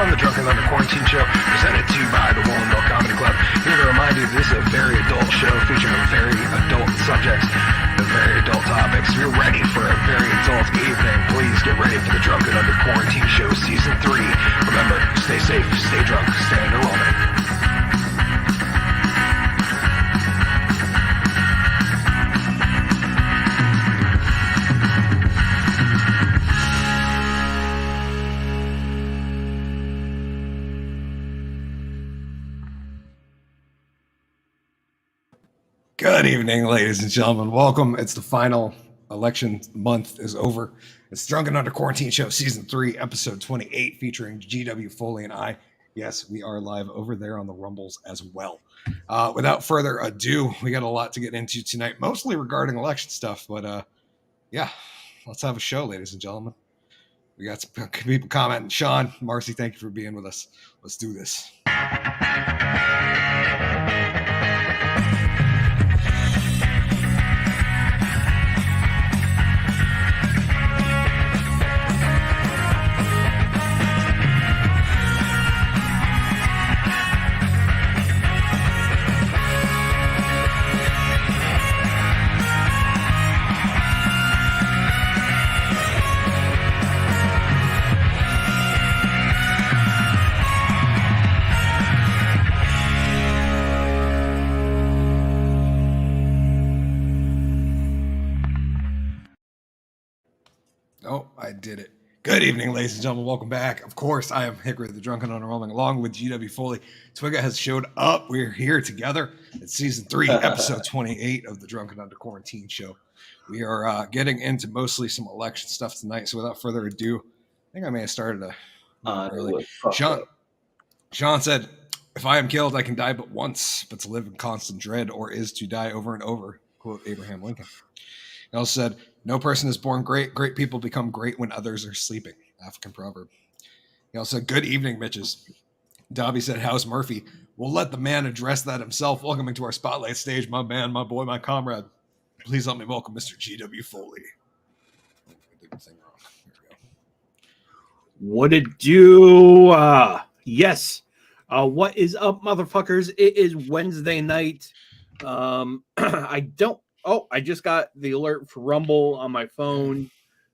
from the Drunken Under Quarantine Show, presented to you by the Woolen Mill Comedy Club. Here to remind you this is a very adult show featuring very adult subjects and very adult topics. If you're ready for a very adult evening, please get ready for the Drunken Under Quarantine Show Season 3. Remember, stay safe, stay drunk, stay underwhelming. Good evening, ladies and gentlemen. Welcome. It's the final election month is over. It's Drunken Under Quarantine Show Season 3, Episode 28, featuring GW, Foley, and I. Yes, we are live over there on the Rumbles as well. Without further ado, we got a lot to get into tonight, mostly regarding election stuff. But yeah, let's have a show, ladies and gentlemen. We got some people commenting. Sean, Marcy, thank you for being with us. Let's do this. Oh, I did it. Good evening, ladies and gentlemen. Welcome back. Of course, I am Hickory, the Drunken Underwhelming, along with GW Foley. Twigga has showed up. We're here together. It's Season 3, Episode 28 of the Drunken Under Quarantine Show. We are getting into mostly some election stuff tonight. So without further ado, I think I may have started early. Sean said, if I am killed, I can die but once, but to live in constant dread or is to die over and over. Quote Abraham Lincoln. He also said, no person is born great. Great people become great when others are sleeping. African proverb. He also said, good evening, bitches. Dobby said, how's Murphy? We'll let the man address that himself. Welcoming to our spotlight stage, my man, my boy, my comrade. Please let me welcome Mr. GW Foley. I did the thing wrong. Here we go. What it do? Yes. What is up, motherfuckers? It is Wednesday night. I just got the alert for Rumble on my phone.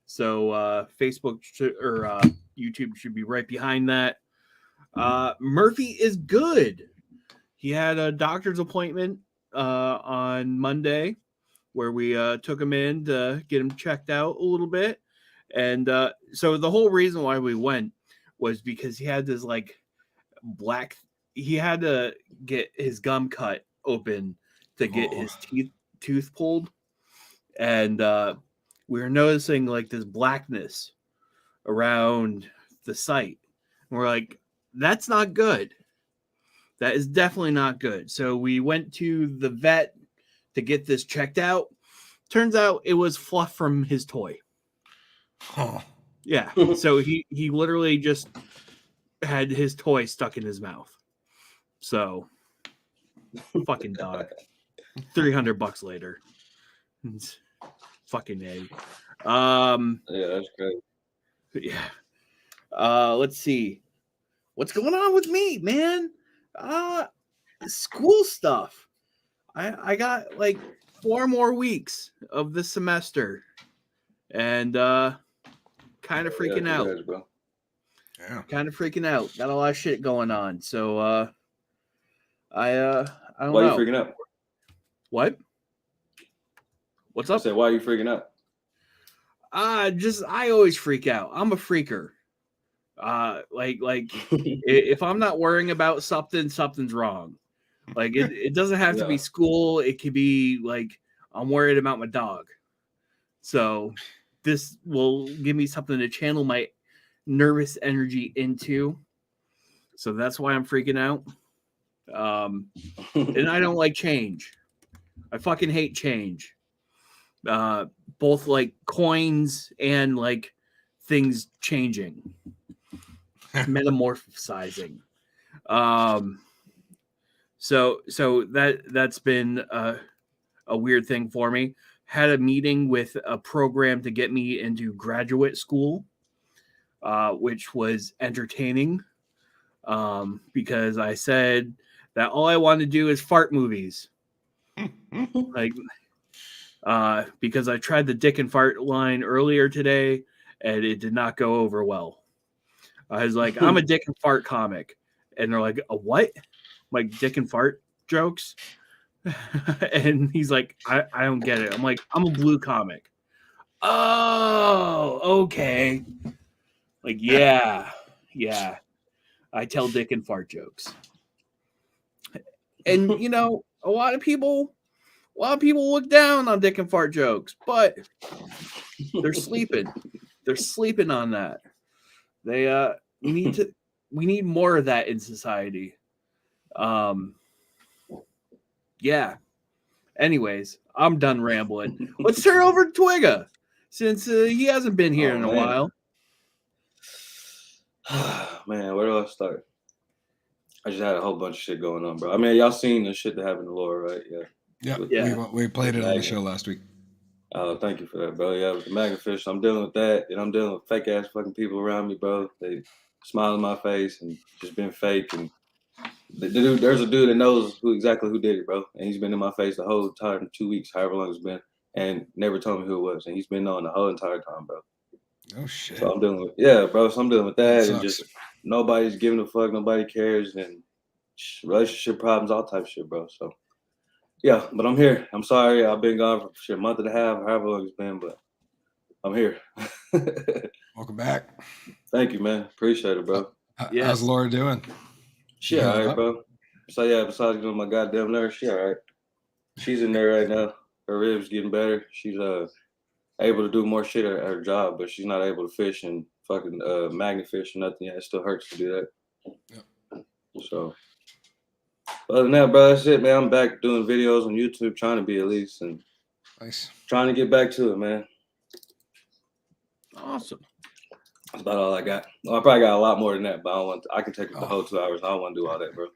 So Facebook or YouTube should be right behind that. Murphy is good. He had a doctor's appointment on Monday where we took him in to get him checked out a little bit. And so the whole reason why we went was because he had this he had to get his gum cut open to get his tooth pulled, and we were noticing like this blackness around the site, and we're like, that's not good. That is definitely not good. So we went to the vet to get this checked out. Turns out it was fluff from his toy. Yeah. So he literally just had his toy stuck in his mouth. So fucking dog. $300 later. Fucking egg. Yeah, that's great. Yeah. Let's see. What's going on with me, man? School stuff. I got like 4 more weeks of this semester. And kind of freaking out. Guys, bro. Yeah. Kind of freaking out. Got a lot of shit going on. So I don't know. Why are you freaking out? What? What's up? I said, why are you freaking out? I always freak out. I'm a freaker. If I'm not worrying about something, something's wrong. Like it doesn't have to be school. It could be like I'm worried about my dog. So this will give me something to channel my nervous energy into. So that's why I'm freaking out. And I don't like change. I fucking hate change. Both like coins and like things changing, metamorphosizing. So that's been a weird thing for me. Had a meeting with a program to get me into graduate school, which was entertaining. because I said that all I want to do is fart movies. Like, because I tried the dick and fart line earlier today and it did not go over well. I was like, I'm a dick and fart comic. And they're like, a what? Like dick and fart jokes? And he's like, I don't get it. I'm like, I'm a blue comic. Oh, okay. Like, yeah. I tell dick and fart jokes. And you know, a lot of people look down on dick and fart jokes, but they're sleeping. They're sleeping on that. We need more of that in society. Yeah. Anyways, I'm done rambling. Let's turn over to Twigga, since he hasn't been here in a while. Man, where do I start? I just had a whole bunch of shit going on, bro. I mean, y'all seen the shit that happened to Laura, right? Yeah. We played it on the show last week. Oh, thank you for that, bro. Yeah, with the Magnafish, I'm dealing with that, and I'm dealing with fake ass fucking people around me, bro. They smile in my face and just been fake. And there's a dude that knows exactly who did it, bro. And he's been in my face the whole time, 2 weeks, however long it's been, and never told me who it was. And he's been on the whole entire time, bro. Oh shit. So I'm dealing with that and just nobody's giving a fuck, nobody cares, and relationship problems, all type of shit, bro. So yeah, but I'm here. I'm sorry, I've been gone for a month and a half, however long it's been, but I'm here. Welcome back. Thank you, man. Appreciate it, bro. How's Laura doing? She all right, bro. So yeah, besides getting my goddamn nerves, she all right. She's in there right now. Her ribs getting better. She's able to do more shit at her job, but she's not able to fish and fucking magnafish or nothing. Yeah, it still hurts to do that. Yep. So other than that, bro, that's it, man. I'm back doing videos on YouTube, trying to be at least, and nice. Trying to get back to it, man. Awesome. That's about all I got. Well, I probably got a lot more than that, but I can take the whole 2 hours. I don't want to do all that, bro.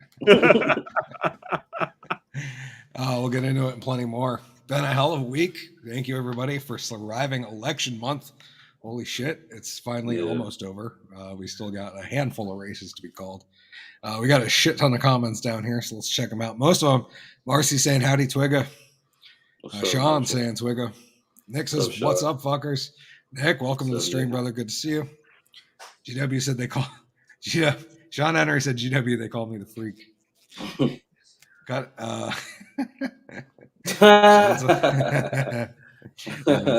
We'll get into it and plenty more. Been a hell of a week. Thank you, everybody, for surviving election month. Holy shit, it's finally almost over. We still got a handful of races to be called. We got a shit ton of comments down here, so let's check them out. Most of them, Marcy saying, howdy, Twigga. Sean saying, Twigga. Nick says, what's up, fuckers? Nick, welcome to the stream, brother. Good to see you. GW said they call Sean Henry said GW, they call me the freak. Got that's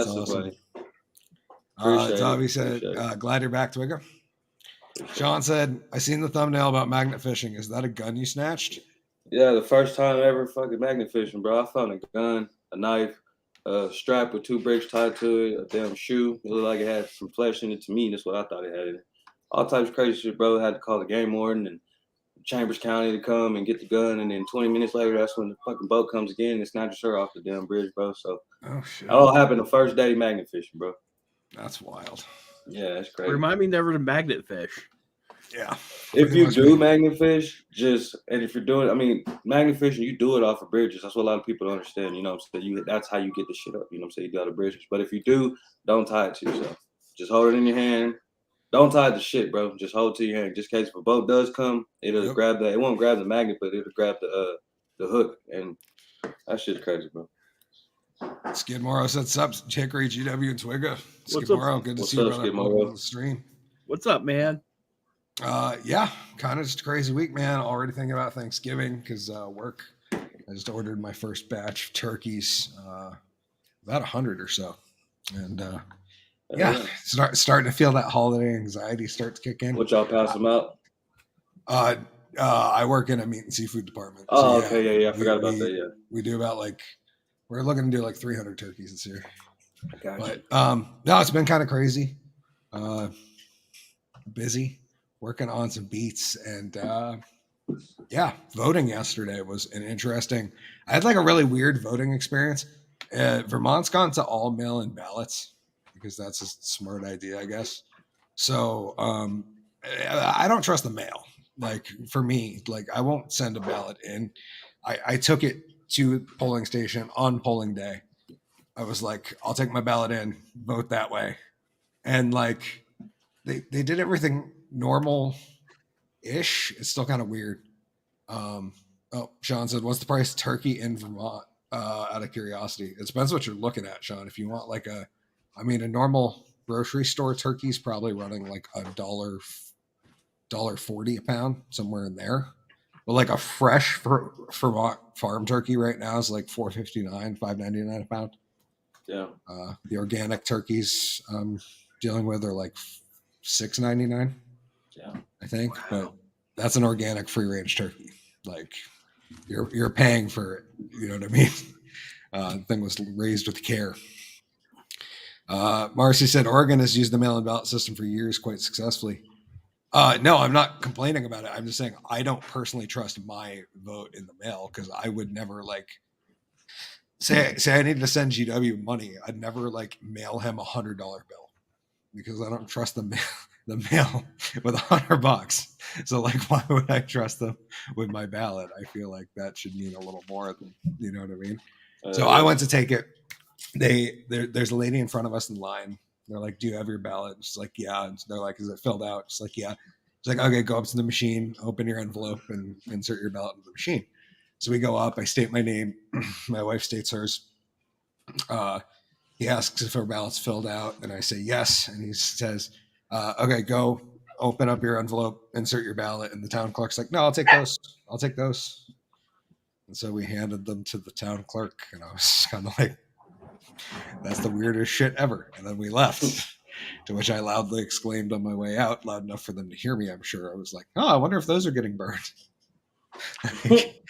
awesome. Tommy said, glad you're back, Twigga. Sean said, I seen the thumbnail about magnet fishing. Is that a gun you snatched? Yeah, the first time ever fucking magnet fishing, bro. I found a gun, a knife, a strap with 2 bricks tied to it, a damn shoe. It looked like it had some flesh in it to me. That's what I thought it had in it. All types of crazy shit, bro. I had to call the game warden and Chambers County to come and get the gun. And then 20 minutes later, that's when the fucking boat comes again and snatches her off the damn bridge, bro. So it all happened the first day magnet fishing, bro. That's wild. Yeah, that's crazy. Remind me never to magnet fish. Yeah. If you do magnet fish, and if you're doing, I mean, magnet fishing, you do it off of bridges. That's what a lot of people don't understand. You know what I'm saying? That's how you get the shit up. You know what I'm saying? You got the bridges. But if you do, don't tie it to yourself. Just hold it in your hand. Don't tie it to shit, bro. Just hold it to your hand. Just in case if a boat does come, it'll grab that. It won't grab the magnet, but it'll grab the hook. And that shit's crazy, bro. Skidmore said, sup, Hickory, GW, and Twigga. Skidmore, good to see you, brother. On the stream. What's up, man? Yeah, kind of just a crazy week, man. Already thinking about Thanksgiving because work. I just ordered my first batch of turkeys, about 100 or so, and starting to feel that holiday anxiety start to kick in. What y'all pass them out? I work in a meat and seafood department. Oh, so, okay, yeah. I forgot about that. Yeah, we do about we're looking to do 300 turkeys this year. Gotcha. But no, it's been kind of crazy. Busy. Working on some beats and voting yesterday was an interesting. I had a really weird voting experience. Vermont's gone to all mail-in ballots because that's a smart idea, I guess. So I don't trust the mail. For me, I won't send a ballot in. I took it to the polling station on polling day. I was like, I'll take my ballot in, vote that way, and they did everything normal. ish. It's still kind of weird. Sean said, what's the price of turkey in Vermont? Out of curiosity. It depends what you're looking at, Sean. If you want like a normal grocery store turkey is probably running like $1.40 a pound, somewhere in there. But like a fresh Vermont farm turkey right now is like $4.59, $5.99 a pound. Yeah. The organic turkeys I'm dealing with are like $6.99. Yeah. I think, but that's an organic free range turkey. Like you're paying for it. You know what I mean? The thing was raised with care. Marcy said Oregon has used the mail-in ballot system for years quite successfully. No, I'm not complaining about it. I'm just saying I don't personally trust my vote in the mail because I would never like say I needed to send GW money. I'd never like mail him $100 bill because I don't trust the mail with $100. So like, why would I trust them with my ballot? I feel like that should mean a little more than, you know what I mean? So I went to take it. There's a lady in front of us in line. They're like, do you have your ballot? And she's like, yeah. And they're like, is it filled out? She's like, yeah. She's like, okay, go up to the machine, open your envelope and insert your ballot into the machine. So we go up, I state my name. My wife states hers. He asks if our ballot's filled out and I say yes. And he says, okay, go open up your envelope, insert your ballot. And the town clerk's like, no, I'll take those. And so we handed them to the town clerk and I was kind of like, that's the weirdest shit ever. And then we left, to which I loudly exclaimed on my way out, loud enough for them to hear me, I'm sure. I was like, oh, I wonder if those are getting burned. It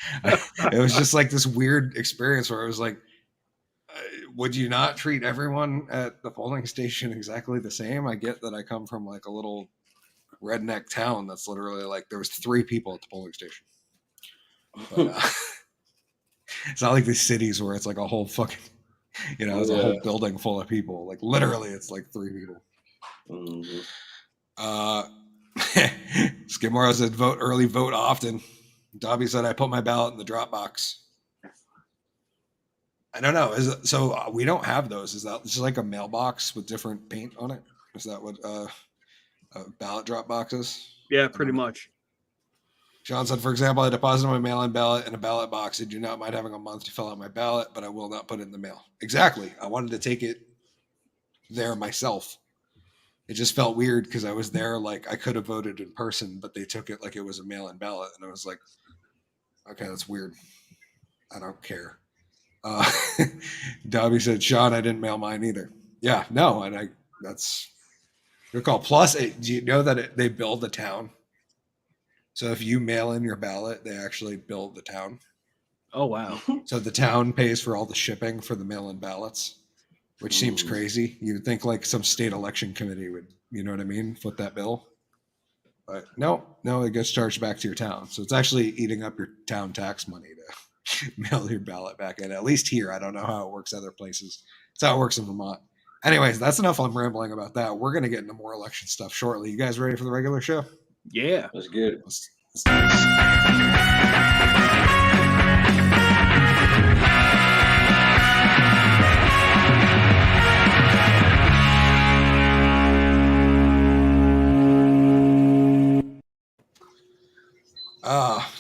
was just like this weird experience where I was like, would you not treat everyone at the polling station exactly the same? I get that I come from like a little redneck town that's literally like there was 3 people at the polling station. But, it's not like these cities where it's like a whole fucking, it's a whole building full of people. Like literally, it's like 3 people. Skidmore said, vote early, vote often. Dobby said, I put my ballot in the drop box. I don't know. So we don't have those. Is that just like a mailbox with different paint on it? Is that what a ballot drop box is? Yeah, pretty much. John said, for example, I deposited my mail-in ballot in a ballot box. I do not mind having a month to fill out my ballot, but I will not put it in the mail. Exactly. I wanted to take it there myself. It just felt weird because I was there. Like I could have voted in person, but they took it like it was a mail-in ballot. And I was like, okay, that's weird. I don't care. Dobby said, Sean, I didn't mail mine either. Yeah, no. And that's good call. Plus, do you know that they build the town? So if you mail in your ballot, they actually build the town. Oh, wow. So the town pays for all the shipping for the mail-in ballots, which seems crazy. You would think like some state election committee would, you know what I mean, foot that bill. But no, it gets charged back to your town. So it's actually eating up your town tax money to mail your ballot back in. At least here. I don't know how it works other places. It's how it works in Vermont. Anyways, that's enough. I'm rambling about that. We're going to get into more election stuff shortly. You guys ready for the regular show? Yeah. That's good. Let's do this.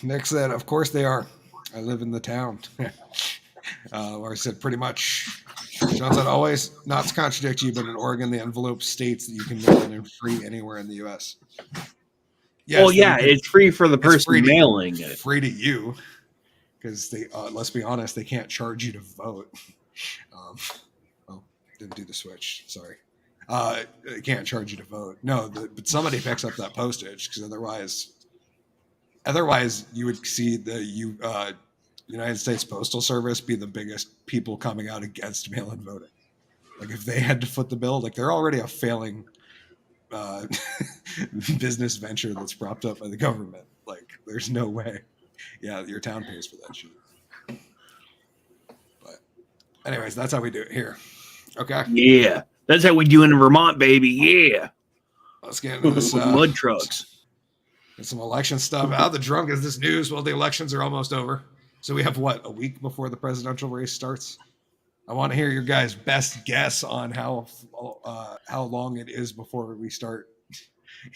Nick said, of course they are. I live in the town. Or I said, pretty much. Sean said, always, not to contradict you, but in Oregon, the envelope states that you can mail it in free anywhere in the U.S. Yes, well, yeah, it's free for the person mailing it. Free to you, because they, let's be honest, they can't charge you to vote. Didn't do the switch. Sorry. They can't charge you to vote. No, but somebody picks up that postage because otherwise you would see the United States Postal Service be the biggest people coming out against mail-in voting. Like if they had to foot the bill, like they're already a failing business venture that's propped up by the government. Like there's no way. Yeah, your town pays for that shit. But anyways, that's how we do it here. Okay. Yeah, that's how we do it in Vermont, baby. Yeah. Let's get into this mud trucks. Get some election stuff. How the drunk is this news? Well, the elections are almost over. So we have what, a week before the presidential race starts? I want to hear your guys' best guess on how long it is before we start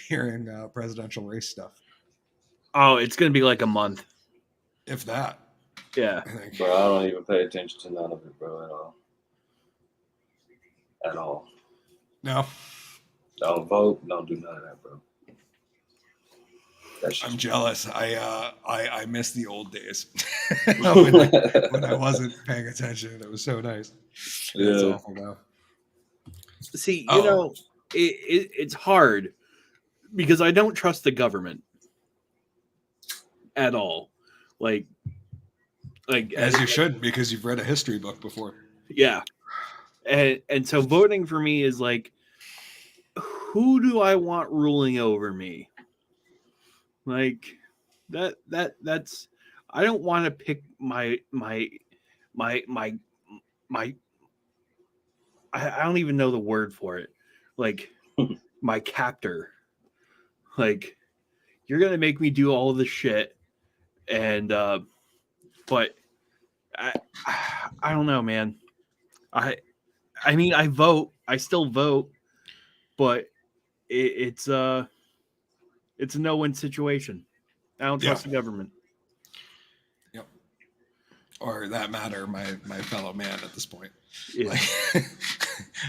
hearing presidential race stuff. Oh, it's gonna be like a month. if that. Yeah. I think. Bro, I don't even pay attention to none of it, bro, at all. At all. No, Don't vote. Don't do none of that, bro. That's I'm just jealous. I miss the old days when I wasn't paying attention. It was so nice. It's Yeah. awful now. See, you know, it's hard because I don't trust the government at all. Like As you should, because you've read a history book before. yeah. And so voting for me is like, who do I want ruling over me? Like that's I don't want to pick my I don't even know the word for it. Like my captor. Like you're gonna make me do all this shit, and but I don't know, man. I mean I vote. I still vote, but it's a no-win situation. I don't trust the government. Yep. Or that matter, my fellow man at this point. Yeah.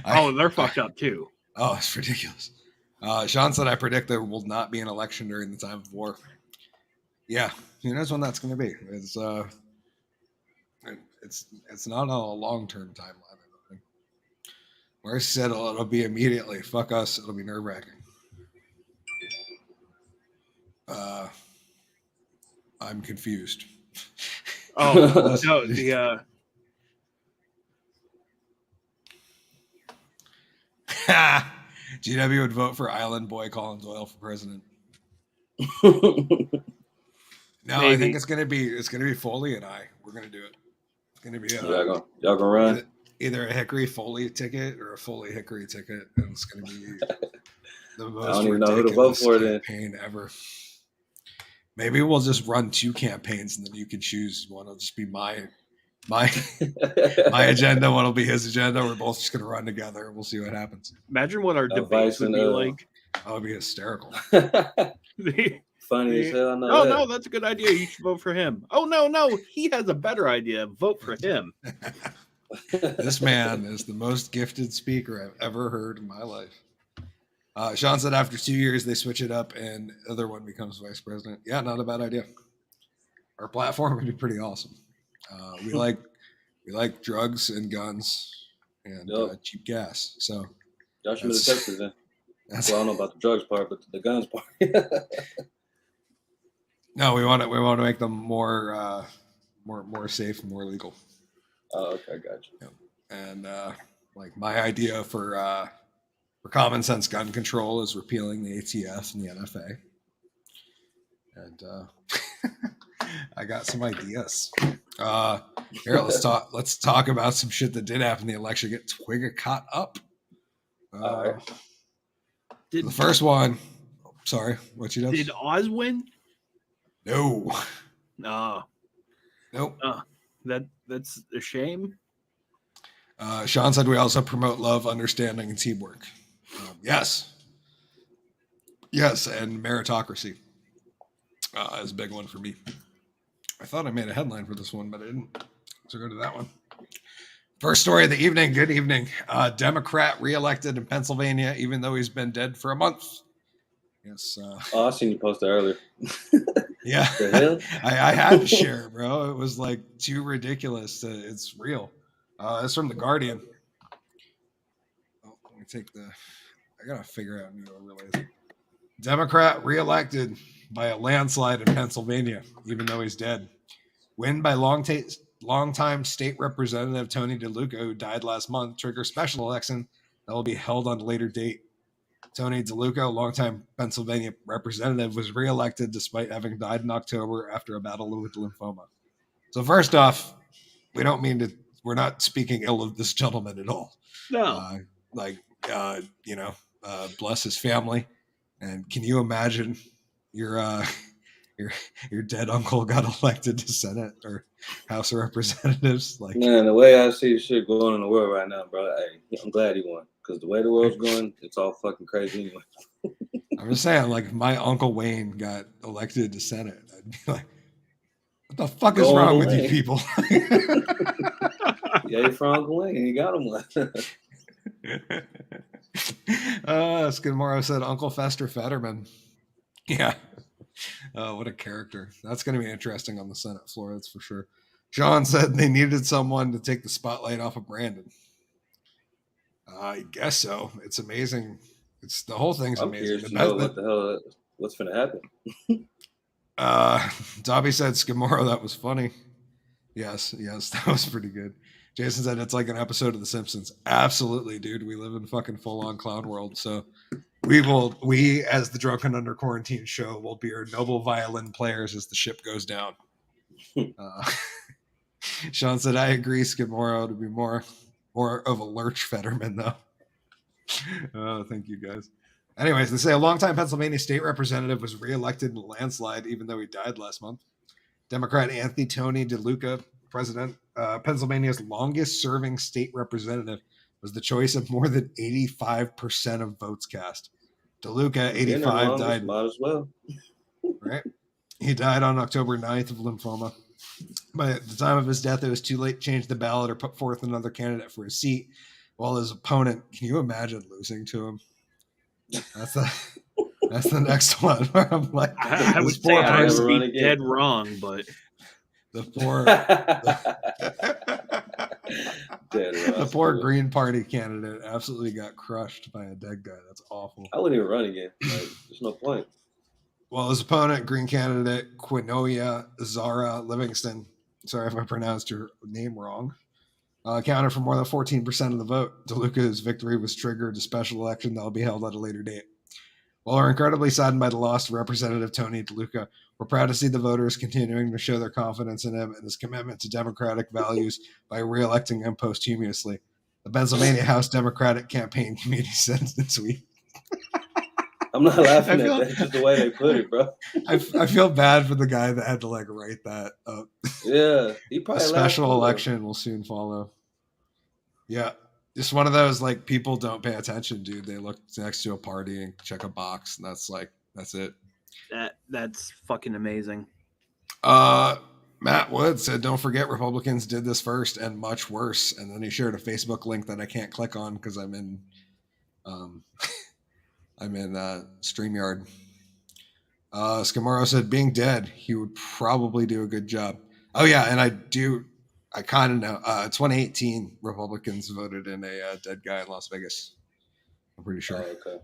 Like, they're fucked up too. Oh, it's ridiculous. Sean said, I predict there will not be an election during the time of war. Yeah, who knows when that's going to be? It's not on a long-term timeline. I don't think. Where said it'll be immediately. Fuck us. It'll be nerve-wracking. I'm confused. Oh no, the GW would vote for Island Boy Colin Doyle for president. No, Maybe. I think it's gonna be Foley and I. We're gonna do it. It's gonna be y'all gonna run? either a Hickory Foley ticket or a Foley Hickory ticket, and it's gonna be the most I don't even know who to vote ridiculous for then. campaign ever. Maybe we'll just run 2 campaigns, and then you can choose. One will just be my agenda. One will be his agenda. We're both just gonna run together. We'll see what happens. imagine what our debates would be like. That would be hysterical. Funny as hell. I know that. No, that's a good idea. You should vote for him. Oh no, he has a better idea. Vote for him. This man is the most gifted speaker I've ever heard in my life. Sean said after 2 years they switch it up and the other one becomes vice president. Yeah, not a bad idea. Our platform would be pretty awesome. We like drugs and guns and cheap gas. So y'all should have tested then. Well, I don't know about the drugs part, but the guns part. No, we want to make them more safe and more legal. Oh, okay, gotcha. Yeah. And like my idea for common sense gun control is repealing the ATF and the NFA. And I got some ideas. Here, let's talk about some shit that did happen in the election. Get Twigga caught up. All right. The first one. Sorry, what you know? Did Oz win? No. No. Nope. That's a shame. Sean said we also promote love, understanding, and teamwork. Yes, and meritocracy is a big one for me. I thought I made a headline for this one, but I didn't. So go to that one. First story of the evening. Good evening. Democrat reelected in Pennsylvania, even though he's been dead for a month. Yes. I seen you post that earlier. Yeah. The hell? I had to share, bro. It was like too ridiculous. It's real. It's from The Guardian. Oh, let me take I gotta figure out realize. Democrat reelected by a landslide in Pennsylvania, even though he's dead. Win by longtime state representative Tony DeLuca, who died last month, triggers special election that will be held on a later date. Tony DeLuca, a longtime Pennsylvania representative, was reelected despite having died in October after a battle with lymphoma. So first off, we're not speaking ill of this gentleman at all. No. Bless his family. And can you imagine your dead uncle got elected to Senate or House of Representatives? Like, man, the way I see shit going in the world right now, bro, I'm glad he won. Because the way the world's going, it's all fucking crazy anyway. I'm just saying, like, if my Uncle Wayne got elected to Senate, I'd be like, what the fuck is Go wrong Uncle with you Wayne. people? Yeah, for Uncle Wayne. He got him one. Skidmore said Uncle Fester Fetterman. Yeah. What a character. That's going to be interesting on the Senate floor, that's for sure. Sean said they needed someone to take the spotlight off of Brandon. I guess so. It's amazing. The whole thing's I'm amazing. curious to know what the hell, what's going to happen. Dobby said, Skimoro, that was funny. Yes, that was pretty good. Jason said it's like an episode of The Simpsons. Absolutely, dude. We live in fucking full-on clown world. So we as the Drunken Under Quarantine show will be our noble violin players as the ship goes down. Sean said, I agree, Skidmore to be more of a lurch Fetterman, though. Thank you, guys. Anyways, they say a longtime Pennsylvania state representative was reelected in a landslide, even though he died last month. Democrat Anthony Tony DeLuca, president, Pennsylvania's longest-serving state representative, was the choice of more than 85% of votes cast. DeLuca, 85, died. Might as well. Right? He died on October 9th of lymphoma. By the time of his death, it was too late to change the ballot or put forth another candidate for his seat. While his opponent, can you imagine losing to him? That's the next one where I'm like, I would say I would be dead wrong, but the poor Green Party candidate absolutely got crushed by a dead guy. That's awful. I wouldn't even run again. Like, there's no point. Well, his opponent, Green candidate Quinoia Zara Livingston, sorry if I pronounced your name wrong, accounted for more than 14% of the vote. DeLuca's victory was triggered a special election that will be held at a later date. While we're incredibly saddened by the loss of Representative Tony DeLuca, we're proud to see the voters continuing to show their confidence in him and his commitment to democratic values by re-electing him posthumously. The Pennsylvania House Democratic Campaign Committee said this week. I'm not laughing at that. It's just the way they put it, bro. I feel bad for the guy that had to like write that up. Yeah, he probably a special election will soon follow. Yeah, just one of those like people don't pay attention, dude. They look next to a party and check a box, and that's it. That's fucking amazing. Matt Wood said, "Don't forget, Republicans did this first and much worse." And then he shared a Facebook link that I can't click on because I'm in StreamYard. Scamaro said, being dead, he would probably do a good job. Oh, yeah, and I kind of know. 2018, Republicans voted in a dead guy in Las Vegas. I'm pretty sure. Oh, okay.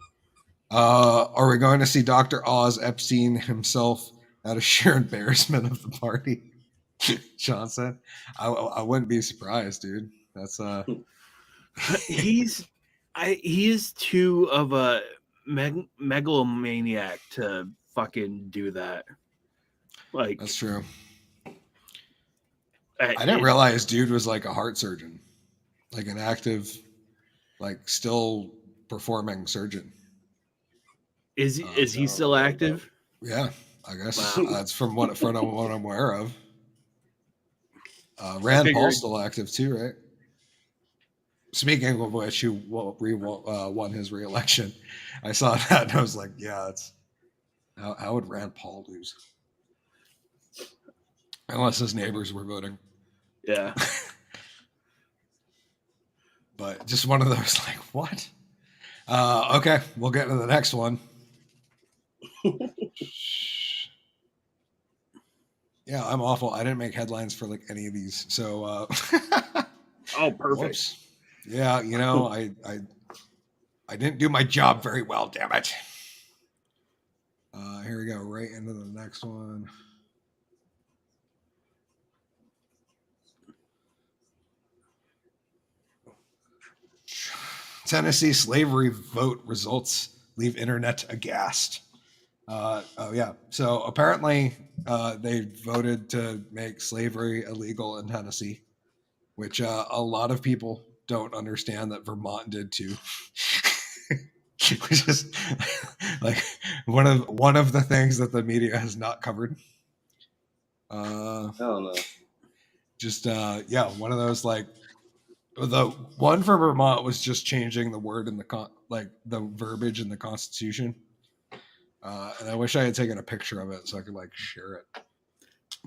Are we going to see Dr. Oz Epstein himself out of sheer embarrassment of the party? Sean said. I wouldn't be surprised, dude. That's He's too of a megalomaniac to fucking do that. Like, that's true. I didn't realize dude was like a heart surgeon, like an active, like still performing surgeon. Is he still active? Yeah, I guess. Wow. That's from what I'm aware of. Rand Paul's still active too, right? Speaking of which, who won his re-election? I saw that and I was like, yeah, that's how would Rand Paul lose? Unless his neighbors were voting. Yeah. But just one of those, like, what? Okay, we'll get to the next one. Yeah, I'm awful. I didn't make headlines for like any of these. So oh, perfect. Whoops. Yeah, you know, I didn't do my job very well, damn it. Here we go, right into the next one. Tennessee slavery vote results leave internet aghast. Oh yeah. So apparently they voted to make slavery illegal in Tennessee, which a lot of people don't understand that Vermont did too. Which is like one of the things that the media has not covered. Hell no. Just yeah, one of those like the one for Vermont was just changing the word in the the verbiage in the Constitution. And I wish I had taken a picture of it so I could like share it.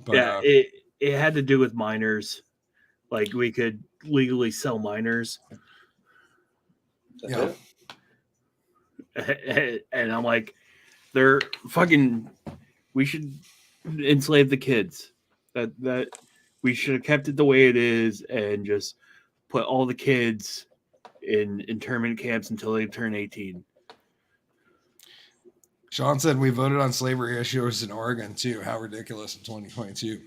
But, yeah, it had to do with minors. Like we could legally sell minors. yeah. And I'm like, they're fucking. We should enslave the kids. That we should have kept it the way it is and just put all the kids in internment camps until they turn 18. Sean said we voted on slavery issues in Oregon too. How ridiculous in 2022.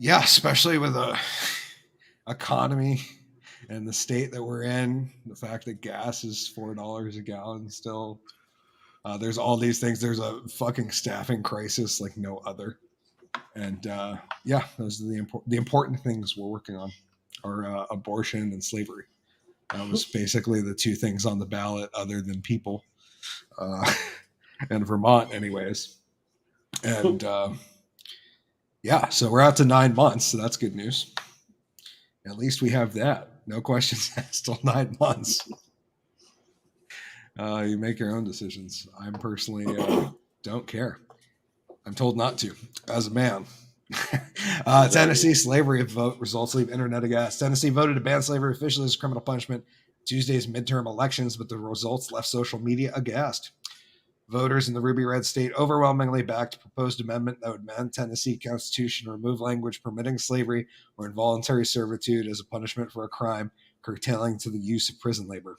Yeah, especially with the economy and the state that we're in. The fact that gas is $4 a gallon still. There's all these things. There's a fucking staffing crisis like no other. And yeah, those are the important things we're working on are abortion and slavery. That was basically the two things on the ballot other than people. In Vermont anyways. And yeah, so we're out to 9 months, so that's good news. At least we have that. No questions asked till 9 months. You make your own decisions. I'm personally don't care. I'm told not to as a man. Tennessee slavery vote results leave internet aghast. Tennessee voted to ban slavery officially as criminal punishment Tuesday's midterm elections, but the results left social media aghast. Voters in the Ruby Red state overwhelmingly backed a proposed amendment that would amend Tennessee Constitution to remove language permitting slavery or involuntary servitude as a punishment for a crime, curtailing to the use of prison labor.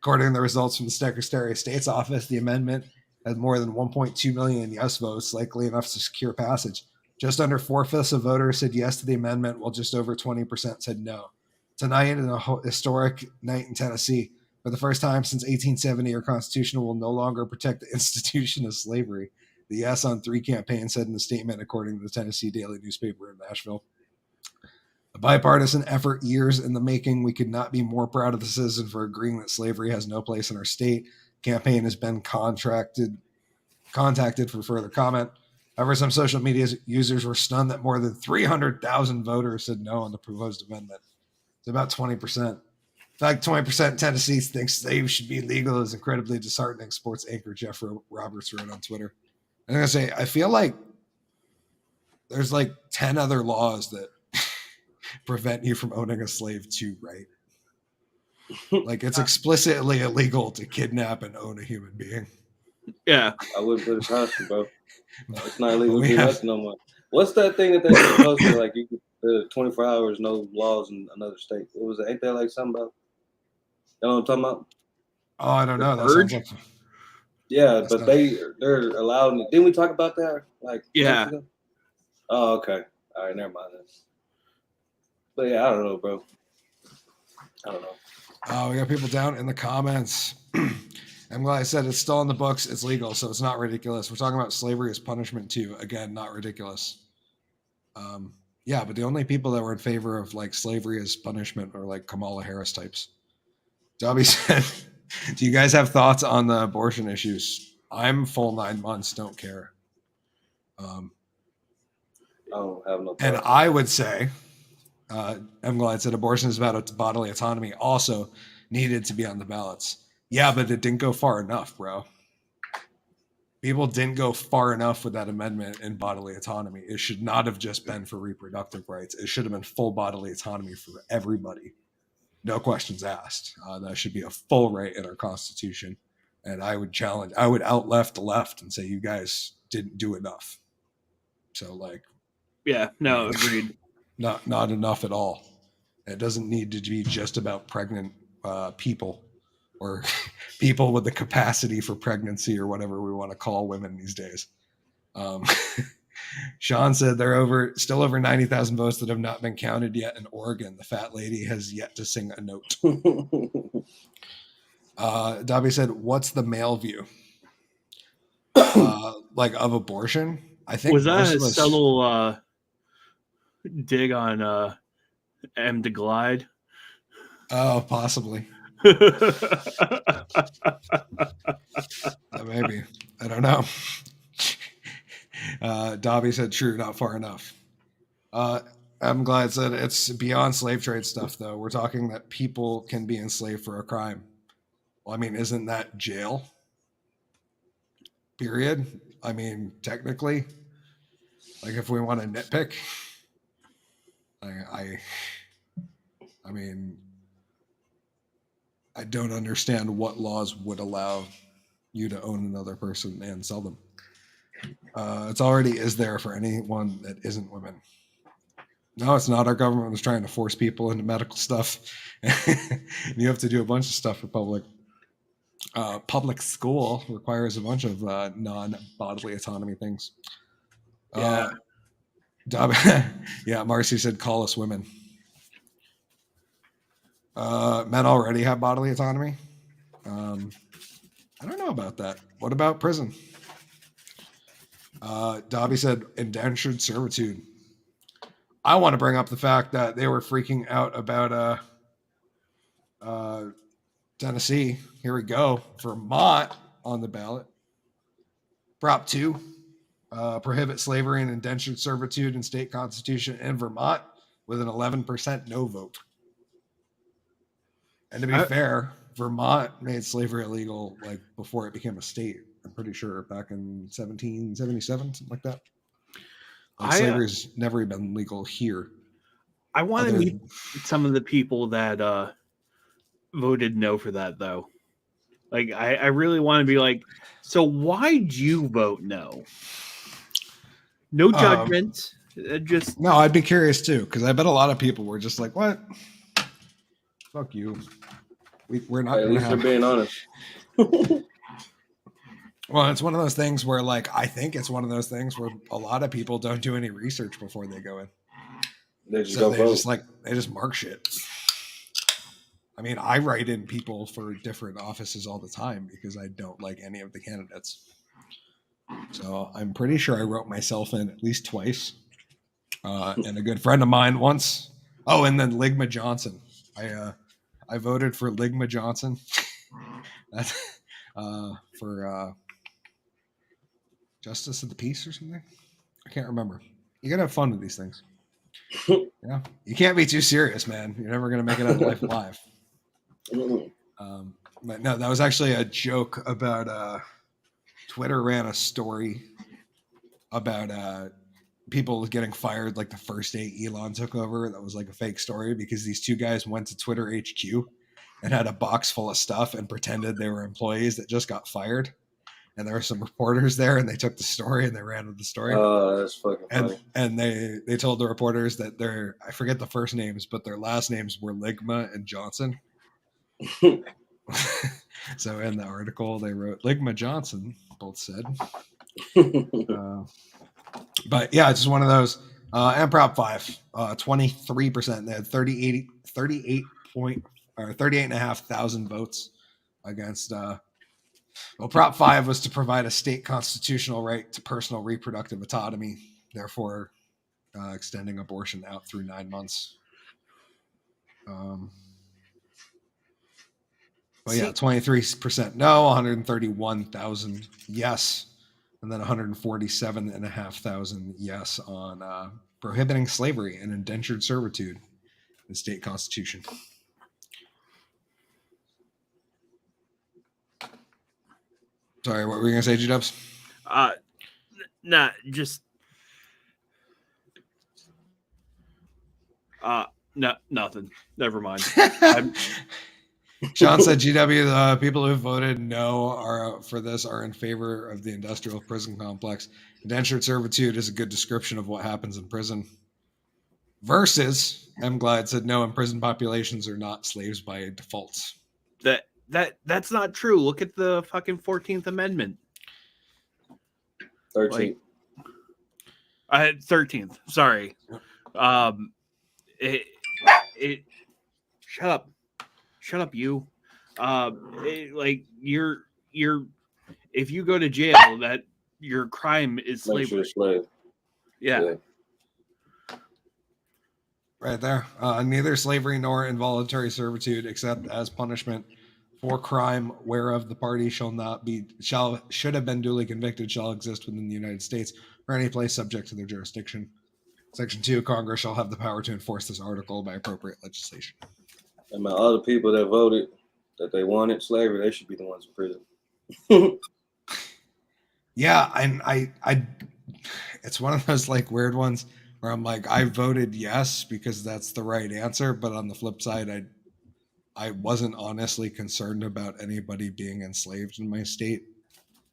According to the results from the Secretary of State's office, the amendment had more than 1.2 million yes votes, likely enough to secure passage. Just under 4/5 of voters said yes to the amendment, while just over 20% said no. Tonight, in a historic night in Tennessee, for the first time since 1870, our Constitution will no longer protect the institution of slavery. The Yes on 3 campaign said in a statement, according to the Tennessee Daily newspaper in Nashville. A bipartisan effort, years in the making. We could not be more proud of the citizen for agreeing that slavery has no place in our state. Campaign has been contacted for further comment. However, some social media users were stunned that more than 300,000 voters said no on the proposed amendment. It's about 20%. In fact, 20% of Tennessee thinks slaves should be legal is incredibly disheartening, sports anchor Jeff Roberts wrote on Twitter. I'm going to say, I feel like there's like 10 other laws that prevent you from owning a slave too, right? Like it's explicitly illegal to kidnap and own a human being. Yeah. I wouldn't put it past you, bro. It's not illegal to do nothing no more. What's that thing that they posted? Like you could 24 hours, no laws in another state. What was it? Ain't that like something about? You know what I'm talking about? Oh, I don't know. That sounds like... Yeah, but they're allowed. Didn't we talk about that? Like yeah. Oh, okay. All right, never mind. But yeah, I don't know, bro. I don't know. Oh, we got people down in the comments. I'm glad I said it's still in the books. It's legal, so it's not ridiculous. We're talking about slavery as punishment too. Again, not ridiculous. Yeah, but the only people that were in favor of like slavery as punishment are like Kamala Harris types. Dobby said, do you guys have thoughts on the abortion issues? I'm full 9 months, don't care. I don't have no thoughts. And I would say, I'm glad I said abortion is about bodily autonomy also needed to be on the ballots. Yeah, but it didn't go far enough, bro. People didn't go far enough with that amendment in bodily autonomy. It should not have just been for reproductive rights. It should have been full bodily autonomy for everybody. No questions asked. That should be a full right in our Constitution. And I would out left the left and say, you guys didn't do enough. So like, yeah, no, agreed. Not enough at all. It doesn't need to be just about pregnant people or people with the capacity for pregnancy or whatever we want to call women these days. Sean said there are still over 90,000 votes that have not been counted yet in Oregon. The fat lady has yet to sing a note. Dobby said, what's the male view? Like of abortion? I think was that a subtle dig on M to Glide? Oh, possibly. Maybe. I don't know. Dobby said, true, not far enough. I'm glad said it's beyond slave trade stuff, though. We're talking that people can be enslaved for a crime. Well, I mean, isn't that jail? period. I mean, technically, like if we want to nitpick, I mean, I don't understand what laws would allow you to own another person and sell them. It's already is there for anyone that isn't women. No, it's not. Our government was trying to force people into medical stuff. You have to do a bunch of stuff for public. Public school requires a bunch of non-bodily autonomy things. Yeah. Yeah, Marcy said, call us women. Men already have bodily autonomy. I don't know about that. What about prison? Dobby said, indentured servitude. I want to bring up the fact that they were freaking out about Tennessee. Here we go. Vermont on the ballot. Prop 2. Prohibit slavery and indentured servitude in state constitution in Vermont with an 11% no vote. And to be fair, Vermont made slavery illegal like before it became a state. I'm pretty sure back in 1777, something like that. Like slavery's never been legal here. I want to meet some of the people that voted no for that, though. Like, I really want to be like, so why'd you vote no? No judgment. Just no, I'd be curious too, because I bet a lot of people were just like, "What? Fuck you. We're not." At least they're being honest. Well, it's one of those things where, like, I think it's one of those things where a lot of people don't do any research before they go in. They just mark shit. I mean, I write in people for different offices all the time because I don't like any of the candidates. So I'm pretty sure I wrote myself in at least twice. And a good friend of mine once. Oh, and then Ligma Johnson. I voted for Ligma Johnson. That's for Justice of the Peace or something. I can't remember. You gotta have fun with these things. Yeah, you can't be too serious, man. You're never gonna make it out of life alive. But no, that was actually a joke about Twitter ran a story about people getting fired like the first day Elon took over. That was like a fake story because these two guys went to Twitter HQ and had a box full of stuff and pretended they were employees that just got fired. And there were some reporters there and they took the story and they ran with the story. Oh, that's fucking funny. And they told the reporters that I forget the first names, but their last names were Ligma and Johnson. So in the article they wrote Ligma Johnson, both said. But yeah, it's just one of those. And Prop 5, 23%. They had 38,500 votes against. Well, Prop 5 was to provide a state constitutional right to personal reproductive autonomy, therefore extending abortion out through 9 months. But yeah, 23% no, 131,000 yes, and then 147,500 yes on prohibiting slavery and indentured servitude in the state constitution. Sorry, what were you going to say, G-Dubs? Nah, just no, nothing. Never mind. Sean said, GW, the people who voted no for this are in favor of the industrial prison complex. Indentured servitude is a good description of what happens in prison. Versus, M. Glad said, no, imprisoned populations are not slaves by default. That's not true. Look at the fucking 14th Amendment. 13th. 13th. Sorry. Shut up, you. You're if you go to jail, that your crime is slavery. You're a slave. Yeah. Right there. Neither slavery nor involuntary servitude, except as punishment for crime whereof the party should have been duly convicted, shall exist within the United States or any place subject to their jurisdiction. Section 2, Congress shall have the power to enforce this article by appropriate legislation. And my other people that voted that they wanted slavery, they should be the ones in prison. Yeah, and I it's one of those like weird ones where I'm like, I voted yes because that's the right answer, but on the flip side, I wasn't honestly concerned about anybody being enslaved in my state.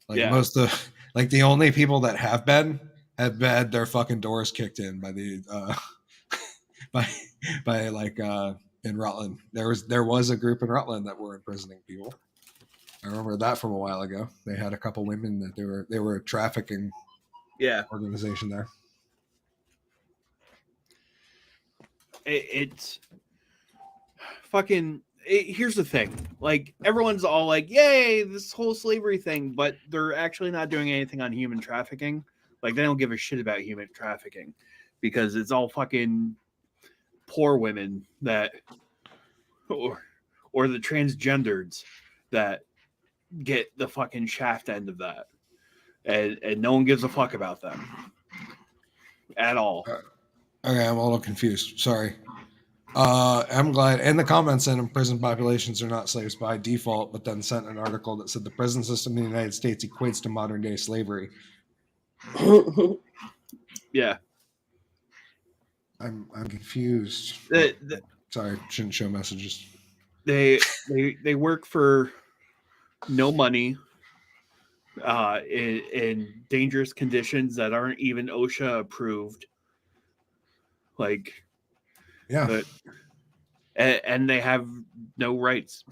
Like Yeah. most of like the only people that have had their fucking doors kicked in by the by like in Rutland. There was a group in Rutland that were imprisoning people. I remember that from a while ago. They had a couple women that they were a trafficking organization there. It's fucking. Here's the thing: like everyone's all like, "Yay, this whole slavery thing," but they're actually not doing anything on human trafficking. Like they don't give a shit about human trafficking because it's all fucking poor women that, or the transgenders that get the fucking shaft end of that, and no one gives a fuck about them at all. Okay, I'm a little confused. Sorry. I'm glad. In the comments, said prison populations are not slaves by default, but then sent an article that said the prison system in the United States equates to modern day slavery. Yeah, I'm confused. Sorry, shouldn't show messages. They work for no money, in dangerous conditions that aren't even OSHA approved. Like, yeah, and they have no rights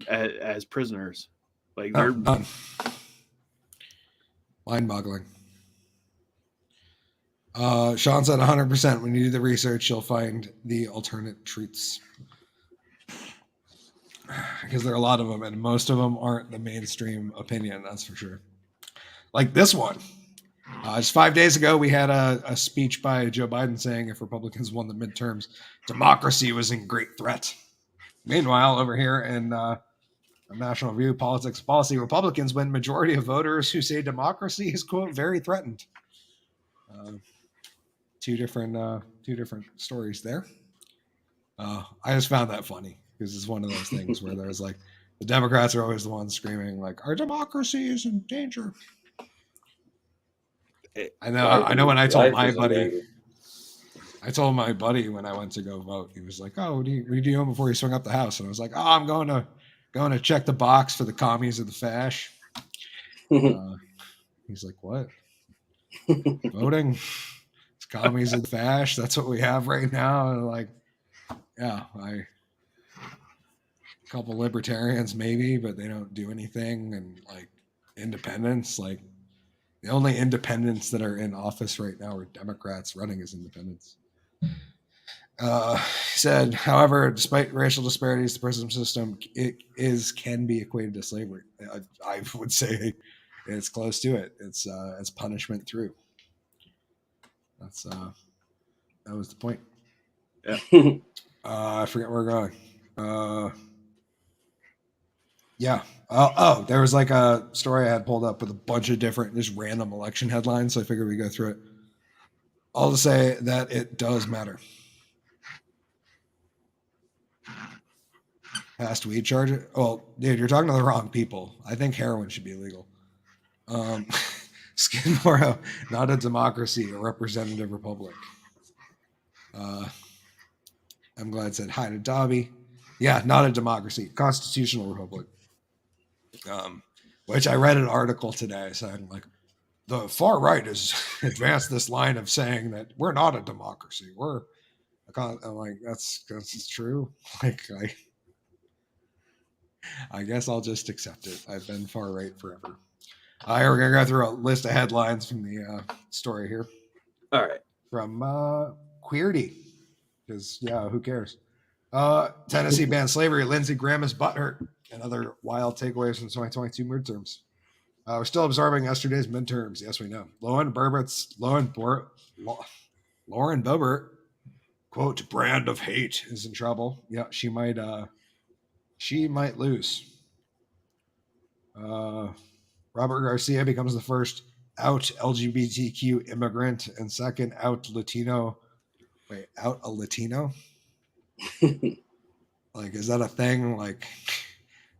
as prisoners. Like they're none. Mind-boggling. Sean said 100%. When you do the research, you'll find the alternate truths. Because there are a lot of them, and most of them aren't the mainstream opinion, that's for sure. Like this one. Just 5 days ago, we had a speech by Joe Biden saying if Republicans won the midterms, democracy was in great threat. Meanwhile, over here in National Review, Politics and Policy, Republicans win majority of voters who say democracy is, quote, very threatened. Two different stories there. I just found that funny because it's one of those things where there's like the Democrats are always the ones screaming like our democracy is in danger. I know. When I told my buddy when I went to go vote, he was like, "Oh, what are you doing before you swing up the house?" And I was like, "Oh, I'm going to check the box for the commies of the fash." He's like, "What? Voting? It's commies of the fash? That's what we have right now?" And like, yeah, a couple libertarians maybe, but they don't do anything. And like independents, like the only independents that are in office right now are Democrats running as independents. He said, however, despite racial disparities, the prison system can be equated to slavery. I would say it's close to it. It's punishment through. That was the point. Yeah. I forget where we're going. Yeah. There was like a story I had pulled up with a bunch of different, just random election headlines. So I figured we'd go through it. All to say that it does matter. Past weed charge. Well, dude, you're talking to the wrong people. I think heroin should be illegal. Skidmore, not a democracy, a representative republic. I'm glad it said hi to Dobby. Yeah, not a democracy, constitutional republic. Which I read an article today saying like the far right has advanced this line of saying that we're not a democracy. I'm like, that's true. Like I guess I'll just accept it. I've been far right forever. We're going to go through a list of headlines from the story here. All right. From Queerty. Because, yeah, who cares? Tennessee bans slavery. Lindsey Graham is butthurt. And other wild takeaways from 2022 midterms. We're still absorbing yesterday's midterms. Yes, we know. Lauren Boebert, quote, brand of hate, is in trouble. Yeah, she might lose. Robert Garcia becomes the first out LGBTQ immigrant and second out Latino. Wait, out a Latino? Like, is that a thing? Like,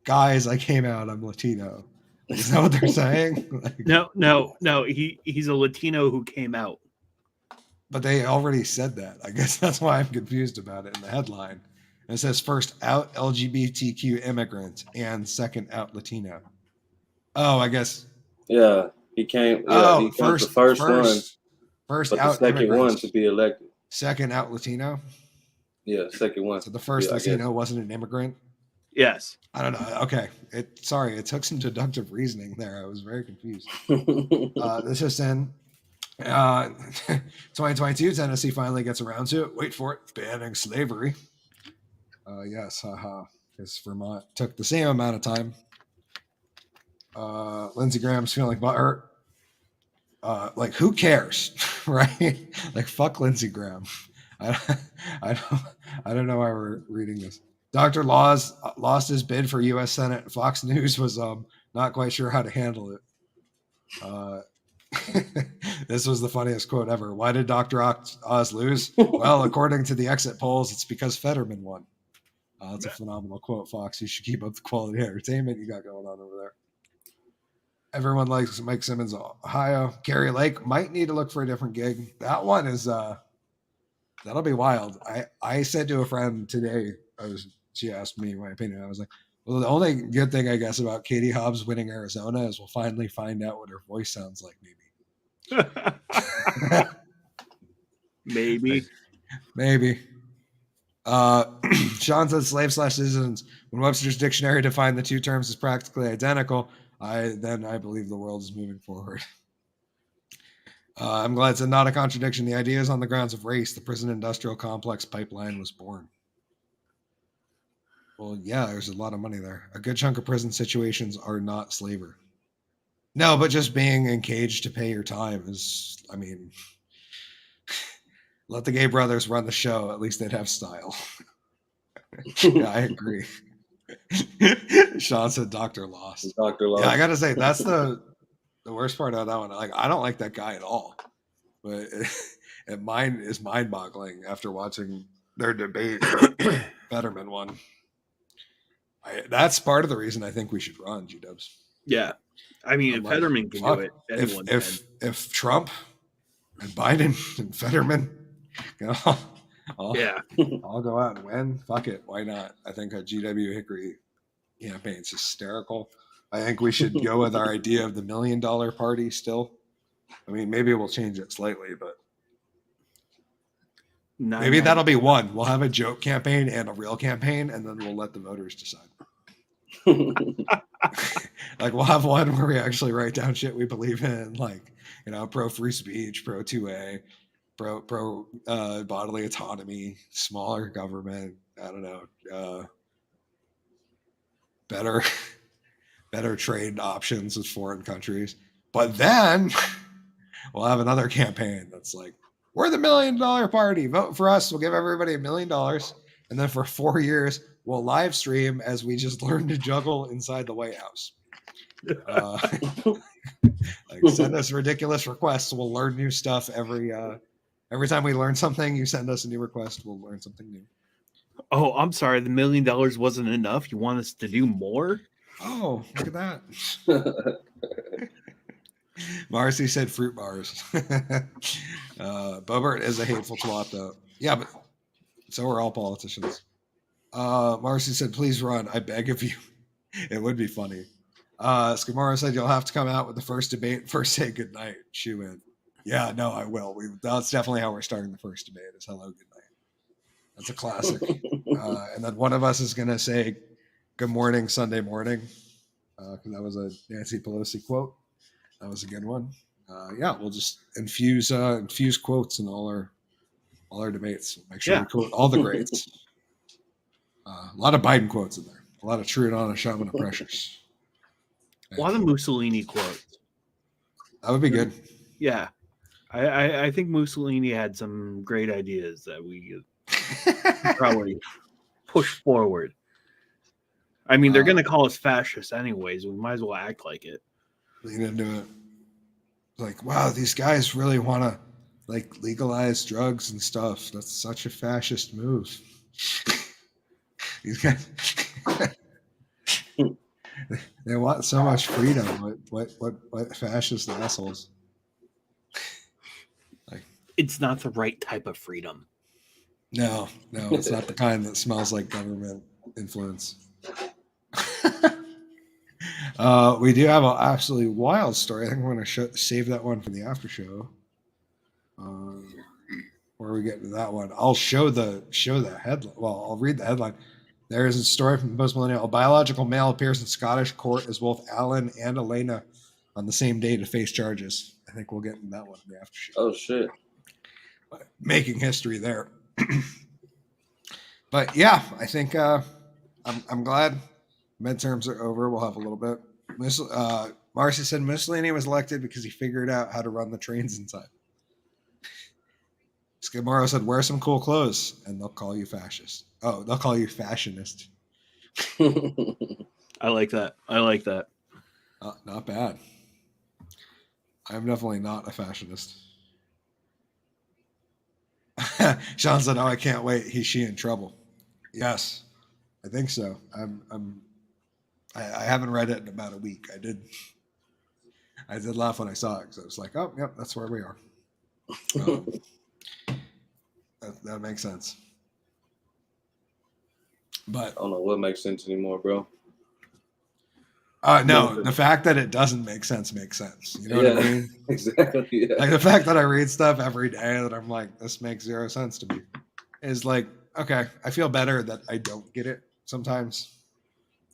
guys, I came out, I'm Latino. Is that what they're saying? Like, No. He's a Latino who came out. but they already said that. I guess that's why I'm confused about it in the headline. It says first out LGBTQ immigrant and second out Latino. Oh, I guess. Yeah, he came. Yeah, Oh, he comes the first one, first but the out second immigrant, one to be elected. second out Latino. Yeah, second one. So the first Yeah, I Latino wasn't an immigrant. Yes. I don't know. Okay, it took some deductive reasoning there. I was very confused. guess. This is in 2022. Tennessee finally gets around to it. Wait for it, banning slavery. Yes, haha. Because Vermont took the same amount of time. Lindsey Graham's feeling butthurt. Like, who cares, right? Like, fuck Lindsey Graham. I don't know why we're reading this. Dr. Laws lost his bid for U.S. Senate. Fox News was not quite sure how to handle it. This was the funniest quote ever. Why did Dr. Oz lose? Well, according to the exit polls, it's because Fetterman won. That's a phenomenal quote, Fox. You should keep up the quality entertainment you got going on over there. Everyone likes Mike Simmons, Ohio. Carrie Lake might need to look for a different gig. That one is that'll be wild. I said to a friend today, she asked me my opinion. I was like, well, the only good thing I guess about Katie Hobbs winning Arizona is we'll finally find out what her voice sounds like, Maybe. Maybe. Sean says slave/citizens. When Webster's dictionary defined the two terms as practically identical, I believe the world is moving forward. I'm glad it's not a contradiction. The idea is on the grounds of race. The prison industrial complex pipeline was born. Well, yeah, there's a lot of money there. A good chunk of prison situations are not slavery. No, but just being encaged to pay your time is, I mean, let the gay brothers run the show. At least they'd have style. Yeah, I agree. Sean said Dr. Lost. Dr. Lost. Yeah, I gotta say that's the worst part of that one. Like, I don't like that guy at all, but it is mind-boggling after watching their debate. Fetterman won. That's part of the reason I think we should run, G-Dubs. Yeah, I mean, if Fetterman can do it, anyone can. If Trump and Biden and Fetterman, I'll go out and win. Fuck it, why not? I think a GW Hickory campaign is hysterical. I think we should go with our idea of the $1 million party still. I mean, maybe we'll change it slightly, but maybe that'll be one. We'll have a joke campaign and a real campaign, and then we'll let the voters decide. Like, we'll have one where we actually write down shit we believe in, like, pro free speech, pro 2A, pro bodily autonomy, smaller government. I don't know, better trade options with foreign countries. But then we'll have another campaign that's like, we're the $1 million party. Vote for us. We'll give everybody $1 million. And then for 4 years, we'll live stream as we just learn to juggle inside the White House. Like, send us ridiculous requests. We'll learn new stuff every time we learn something. You send us a new request. We'll learn something new. Oh, I'm sorry. The $1 million wasn't enough. You want us to do more? Oh, look at that. Marcy said fruit bars. Bobert is a hateful twat, though. Yeah, but so are all politicians. Marcy said, please run. I beg of you. It would be funny. Scamora said, you'll have to come out with the first debate. First say goodnight. Shoe in. Yeah, no, I will. That's definitely how we're starting the first debate is hello, good night. That's a classic. And then one of us is going to say good morning Sunday morning. Because that was a Nancy Pelosi quote. That was a good one. Yeah, we'll just infuse quotes in all our debates. Make sure we quote all the greats. A lot of Biden quotes in there. A lot of true and honest shaman of pressures. A lot of Mussolini quotes. That would be good. Yeah. I think Mussolini had some great ideas that we probably push forward. I mean, they're going to call us fascists anyways. We might as well act like it. Lean into it. Like, wow, these guys really want to legalize drugs and stuff. That's such a fascist move. These guys. They want so much freedom. What fascist assholes? Like, It's not the right type of freedom. no, it's not the kind that smells like government influence. We do have an absolutely wild story. I think we're going to save that one for the after show. Where we get to that one, I'll show the headline. Well, I'll read the headline. There is a story from Post Millennial. A biological male appears in Scottish court as both Alan and Elena on the same day to face charges. I think we'll get into that one in the after show. Oh shit! Making history there. But yeah, I think I'm glad midterms are over. We'll have a little bit. Marcy said Mussolini was elected because he figured out how to run the trains inside. Skidmore said, wear some cool clothes and they'll call you fascist. Oh, they'll call you fashionist. I like that. Not bad. I'm definitely not a fashionist. Sean said, oh, I can't wait. She in trouble. Yes, I think so. I haven't read it in about a week. I did laugh when I saw it because I was like, oh, yep, that's where we are. That makes sense. But I don't know what makes sense anymore, bro. No, the fact that it doesn't make sense makes sense. You know what I mean? Exactly. Yeah. Like the fact that I read stuff every day that I'm like, this makes zero sense to me is like, okay, I feel better that I don't get it sometimes.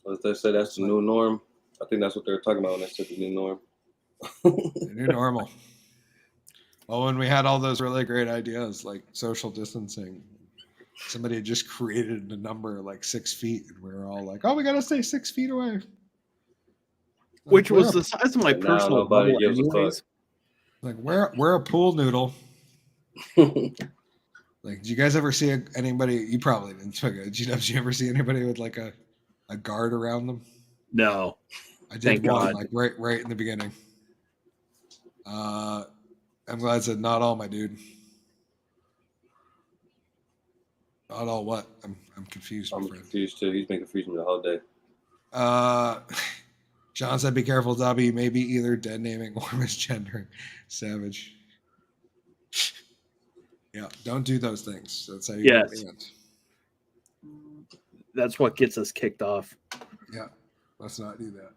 As they say, that's the new norm. I think that's what they're talking about when they said the new norm. The new normal. Well, when we had all those really great ideas like social distancing, somebody just created a number like 6 feet, and we were all like, "Oh, we gotta stay 6 feet away," Which was the size of my personal nobody bubble gives a anyways. fuck. Like we're a pool noodle. Like, did you guys ever see anybody? You probably didn't. Did you ever see anybody with like a guard around them? No, I did Thank one God. like right in the beginning. I'm glad I said not all, my dude. Not all what? I'm confused, my I'm friend. confused too. He's been confusing me the whole day. John said, be careful, Dobby. Maybe either dead naming or misgendering. Savage. Yeah, don't do those things. That's how you get banned. That's what gets us kicked off. Yeah, let's not do that.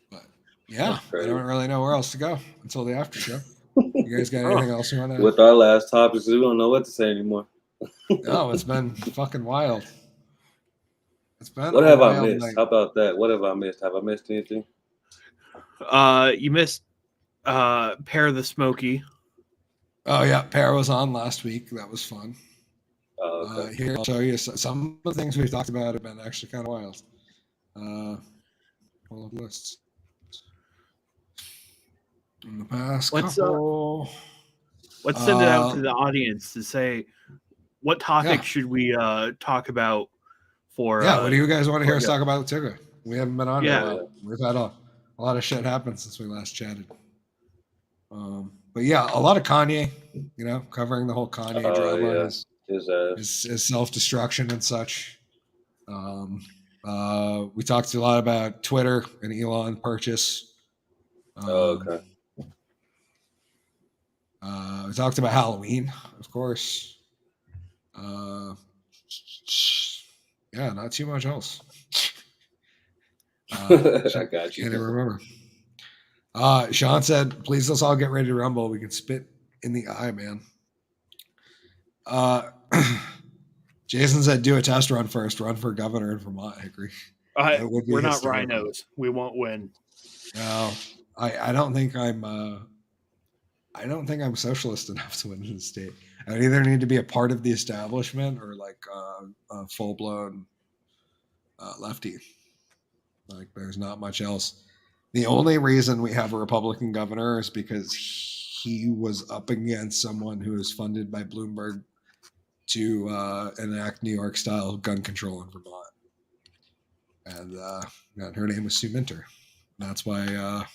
But yeah, I don't really know where else to go until the after show. You guys got anything else you want to? With our last topics, we don't know what to say anymore. No, it's been fucking wild. It's been. What have I missed? Night. How about that? What have I missed? Have I missed anything? You missed Pear the Smoky. Oh yeah, Pear was on last week. That was fun. Oh, okay. Here I'll show you some of the things we've talked about have been actually kind of wild. Full of lists. In the past couple. Let's send it out to the audience to say what topic should we talk about for. Yeah, what do you guys want to hear us talk about, Tigger? We haven't been on in a while. We've had a lot of shit happen since we last chatted. But yeah, a lot of Kanye, covering the whole Kanye drama, his self-destruction and such. We talked a lot about Twitter and Elon purchase. Okay. We talked about Halloween, of course. Yeah, not too much else. I got you. Can't even remember. Sean said, please let's all get ready to rumble. We can spit in the eye, man. Jason said, do a test run first. Run for governor in Vermont, Hickory. We're not rhinos. We won't win. No, I don't think I'm socialist enough to win in the state. I either need to be a part of the establishment or like a full-blown lefty. Like there's not much else. The only reason we have a Republican governor is because he was up against someone who is funded by Bloomberg to enact New York style gun control in Vermont. And her name was Sue Minter. That's why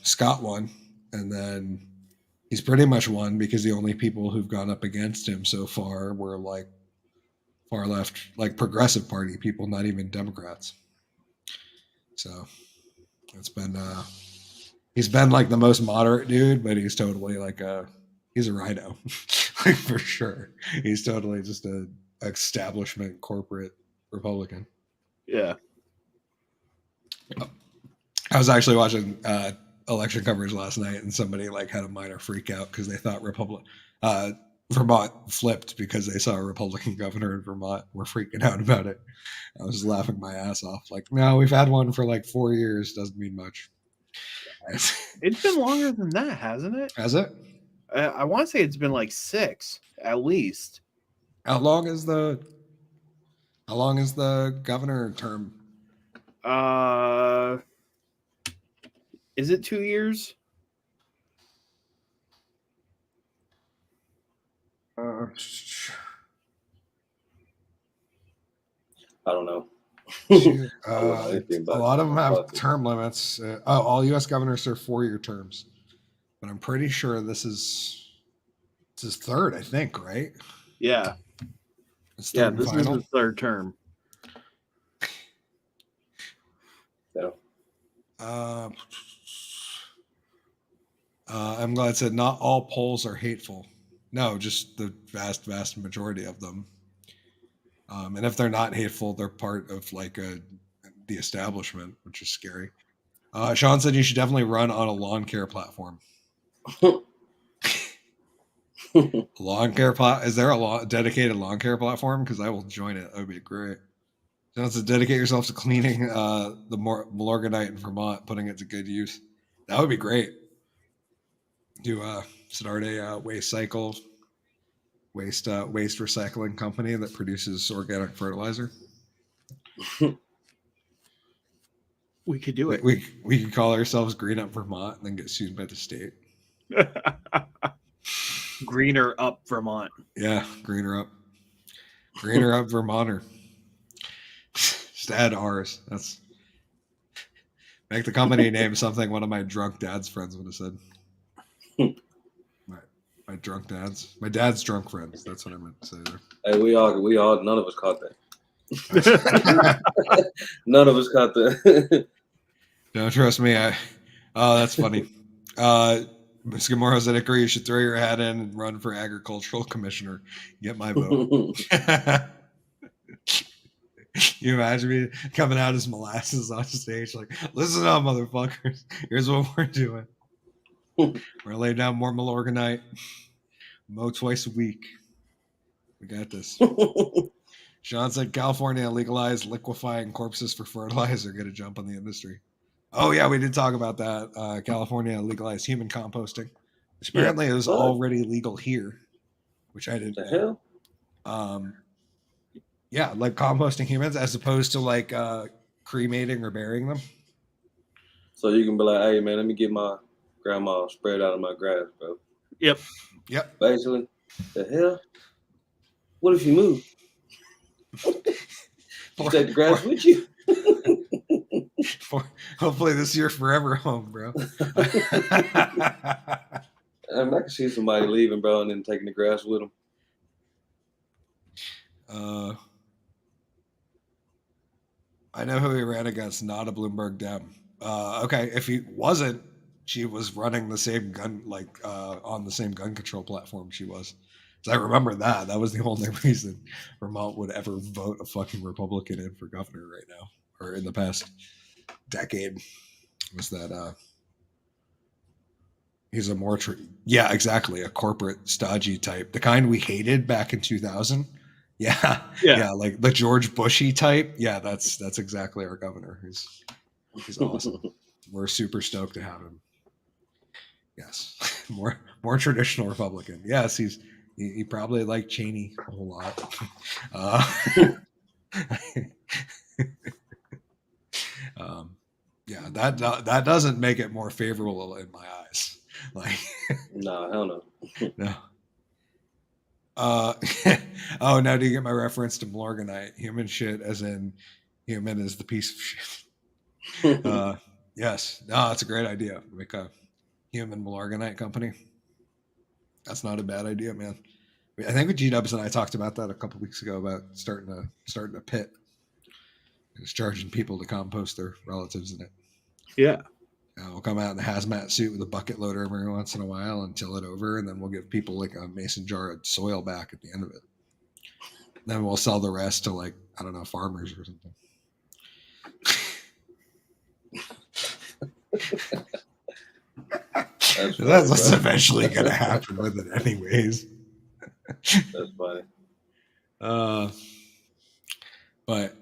Scott won. And then He's pretty much won because the only people who've gone up against him so far were like far left, like progressive party people, not even Democrats. So it's been he's been like the most moderate dude, but he's totally like he's a rhino. Like for sure. He's totally just a establishment corporate Republican. Yeah. I was actually watching election coverage last night, and somebody like had a minor freak out because they thought Vermont flipped because they saw a Republican governor in Vermont. We're freaking out about it. I was laughing my ass off. Like, no, we've had one for like 4 years. Doesn't mean much. It's been longer than that, hasn't it? Has it? I want to say it's been like 6 at least. How long is the governor term? Is it 2 years? I don't know. A lot of them have term limits. All U.S. governors serve 4-year terms, but I'm pretty sure this is his third. I think, right? Yeah. This is his third term. Yeah. I'm glad it said not all polls are hateful. No, just the vast majority of them. And if they're not hateful, they're part of like the establishment, which is scary. Sean said you should definitely run on a lawn care platform. Lawn care is there a dedicated lawn care platform? Because I will join it. That would be great. Sean said dedicate yourself to cleaning the Milorganite in Vermont, putting it to good use. That would be great. Do start a waste recycling company that produces organic fertilizer. We could do it. We could call ourselves Green Up Vermont and then get sued by the state. Greener Up Vermont. Yeah, Greener Up Vermonter. Just add R's. That's make the company name something one of my drunk dad's friends would have said. My drunk dads. My dad's drunk friends. That's what I meant to say there. Hey, we all none of us caught that. None of us caught that. Don't trust me. That's funny. Ms. Gamora said, Hickory, you should throw your hat in and run for agricultural commissioner. Get my vote. You imagine me coming out as molasses on stage like, listen up, motherfuckers. Here's what we're doing. We're gonna lay down more Milorganite. Mow twice a week. We got this. Sean said California legalized liquefying corpses for fertilizer. Get a jump on the industry. Oh yeah, we did talk about that. California legalized human composting, which apparently is already legal here, which I didn't know. Hell? Yeah, like composting humans as opposed to like cremating or burying them. So you can be like, hey man, let me get my grandma spread out of my grass, bro. Yep. Basically, the hell? What if you move? You take the grass with you. Hopefully this year forever home, bro. I can see somebody leaving, bro, and then taking the grass with them. I know who he ran against, not a Bloomberg Dem. Okay, if he wasn't, she was running the same gun, like on the same gun control platform she was. So I remember that. That was the only reason Vermont would ever vote a fucking Republican in for governor right now, or in the past decade, was that he's a more exactly, a corporate stodgy type, the kind we hated back in 2000. Yeah, like the George Bushy type. Yeah, that's exactly our governor. He's awesome. We're super stoked to have him. Yes, more traditional Republican. Yes, he probably liked Cheney a whole lot. Yeah, that doesn't make it more favorable in my eyes. Like, no, hell no. No. Oh, now do you get my reference to Milorganite? Human shit, as in human is the piece of shit. Yes, no, it's a great idea. Make a human Milorganite company. That's not a bad idea, man. I think with G-Dubs and I talked about that a couple weeks ago about starting a pit. Just charging people to compost their relatives in it. Yeah. We'll come out in a hazmat suit with a bucket loader every once in a while and till it over, and then we'll give people like a mason jar of soil back at the end of it. Then we'll sell the rest to like, I don't know, farmers or something. That's what's eventually going to happen with it anyways. That's funny. But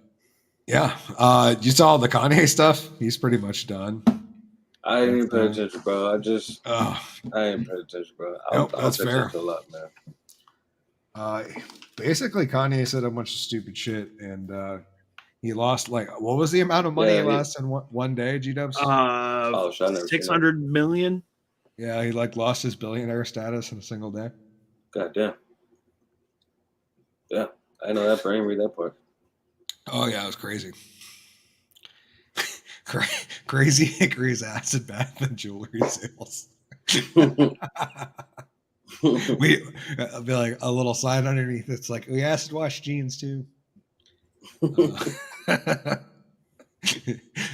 yeah, you saw the Kanye stuff. He's pretty much done. I didn't even pay attention, bro. I ain't pay attention, bro. That's fair. A lot, man. Basically, Kanye said a bunch of stupid shit, and he lost like what was the amount of money he lost in one day? G-Dubs? 600 million. Yeah, he like lost his billionaire status in a single day. God damn. Yeah, I know that, but I didn't read that part. Oh yeah, it was crazy. Crazy Hickory's acid bath and jewelry sales. I'll be like a little sign underneath. It's like we acid wash jeans too.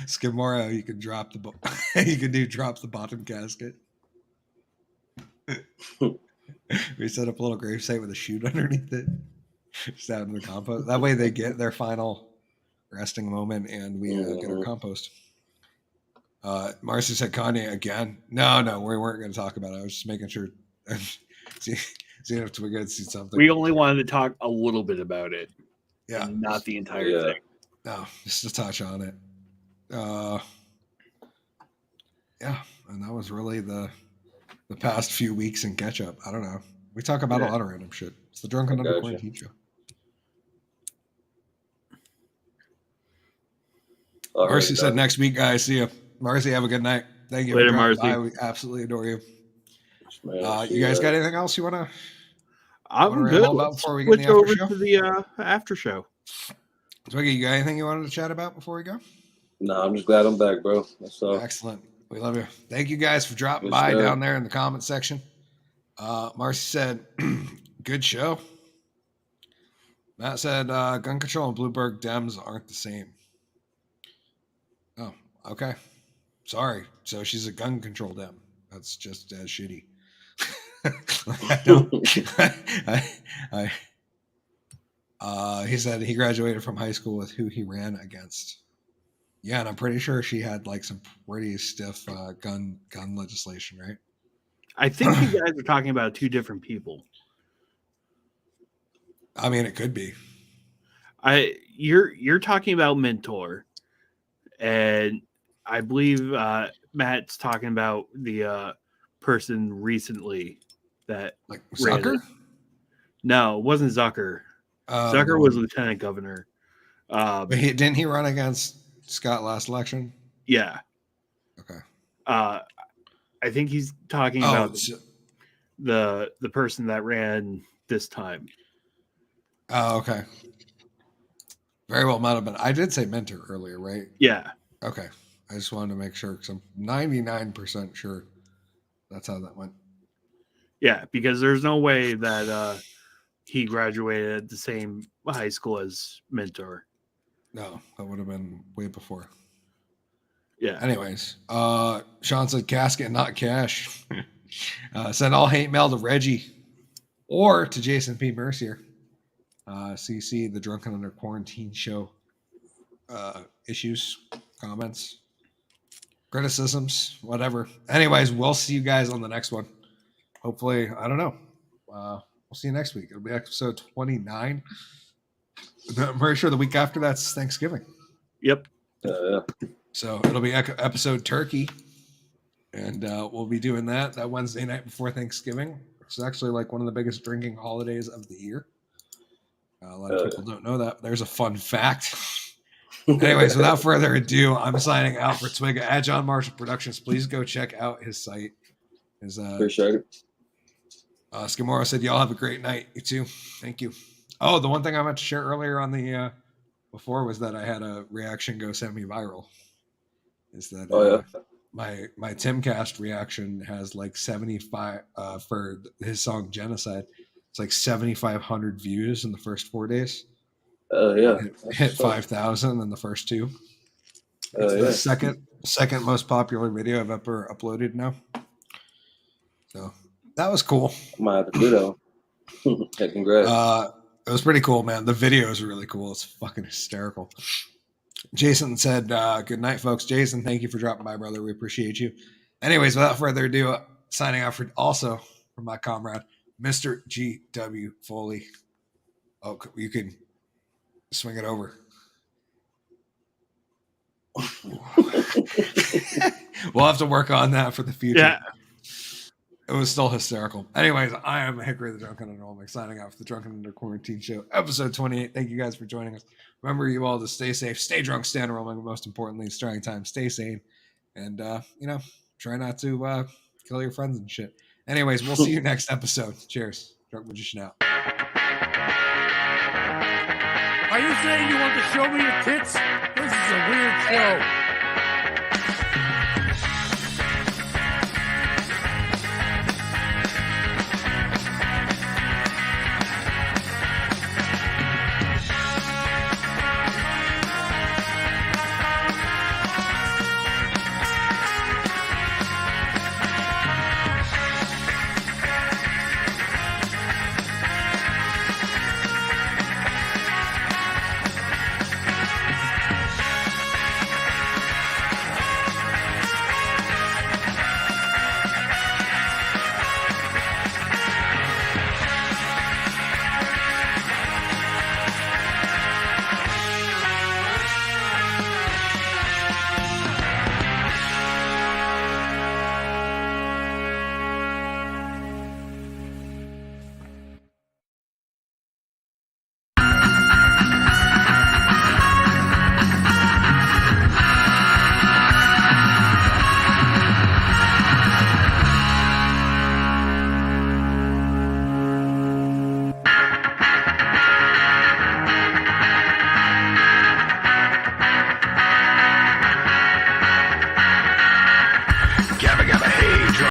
Skimora, you can drop drop the bottom casket. We set up a little gravesite with a chute underneath it. Just out in the compost. That way they get their final resting moment and we get our compost. Marcy said Kanye again. No, we weren't going to talk about it. I was just making sure. See if we could see something. We only wanted to talk a little bit about it. Yeah. Not the entire thing. No, just to touch on it. Yeah, and that was really the past few weeks in catch up. I don't know. We talk about a lot of random shit. It's the Drunken Under Quarantine show. Marcy said next week, guys. See you. Marcy, have a good night. Thank you. Later, Marcy. Bye. We absolutely adore you. You guys got anything else you want to? I'm good. About before we get over to the after show. Twiggy, you got anything you wanted to chat about before we go? No, I'm just glad I'm back, bro. That's all. Excellent. We love you. Thank you guys for dropping by down there in the comment section. Marcy said, good show. Matt said, gun control and Bloomberg Dems aren't the same. Oh, okay. Sorry. So she's a gun control Dem. That's just as shitty. He said he graduated from high school with who he ran against. Yeah, and I'm pretty sure she had like some pretty stiff gun legislation, right? I think you guys are talking about two different people. I mean, it could be. You're talking about Mentor, and I believe Matt's talking about the person recently that like Zucker. No, it wasn't Zucker. Zucker was lieutenant governor. But didn't he run against Scott last election? Yeah. Okay. I think he's talking about the person that ran this time. Oh, okay. Very well might have been. I did say Mentor earlier, right? Yeah. Okay. I just wanted to make sure because I'm 99% sure that's how that went. Yeah, because there's no way that he graduated at the same high school as Mentor. No, that would have been way before. Yeah. Anyways, Sean said casket, not cash. Send all hate mail to Reggie or to Jason P. Mercier. CC, the Drunken Under Quarantine show. Issues, comments, criticisms, whatever. Anyways, we'll see you guys on the next one. Hopefully, I don't know. We'll see you next week. It'll be episode 29. I'm pretty sure the week after that's Thanksgiving. Yep. So it'll be episode turkey. And we'll be doing that Wednesday night before Thanksgiving. It's actually like one of the biggest drinking holidays of the year. A lot of people don't know that. There's a fun fact. Anyways, without further ado, I'm signing out for Twigga at John Marshall Productions. Please go check out his site. Appreciate it. Skimora said, y'all have a great night. You too. Thank you. Oh, the one thing I meant to share earlier on the before was that I had a reaction go semi-viral. Is that my Timcast reaction has like 75 for his song Genocide. It's like 7,500 views in the first 4 days. Yeah. Hit 5,000 in the first 2. It's the second most popular video I've ever uploaded now. So that was cool. I might have to do that. Hey, congrats. It was pretty cool, man. The video is really cool. It's fucking hysterical. Jason said, good night, folks. Jason, thank you for dropping by, brother. We appreciate you. Anyways, without further ado, signing out from my comrade, Mr. G.W. Foley. Oh, you can swing it over. We'll have to work on that for the future. Yeah. It was still hysterical. Anyways, I am Hickory the Drunken Underwhelming, signing off the Drunken Under Quarantine Show, episode 28. Thank you guys for joining us. Remember, you all to stay safe, stay drunk, stay underwhelming, but most importantly, starting time, stay sane, and try not to kill your friends and shit. Anyways, we'll see you next episode. Cheers. Drunk Magician out. Are you saying you want to show me your tits? This is a weird show.